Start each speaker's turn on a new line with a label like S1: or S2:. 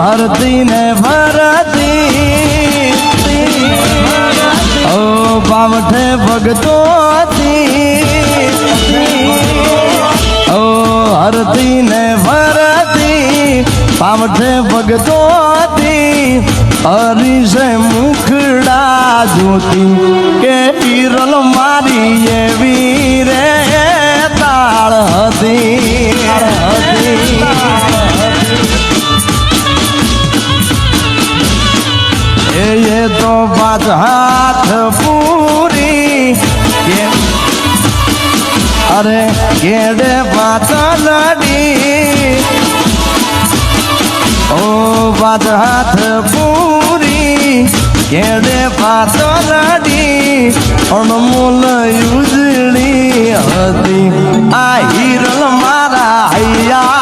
S1: હરતી ને ભરતી ઓ બાવઠે ભગતો ઓ હરતી ને ભરતી બાવઠે ભગતો હરીશે મુખડા જોતી કે ઈરલ મારી એવી રે તાળ હતી એ તો પાછ હાથ પૂરી અરે કેડે પાછળડી ઓ પાછ હાથ પૂરી કેડે પાછળડી અણમોલ ઉજળી હતી આ હિરલ મારા હૈયા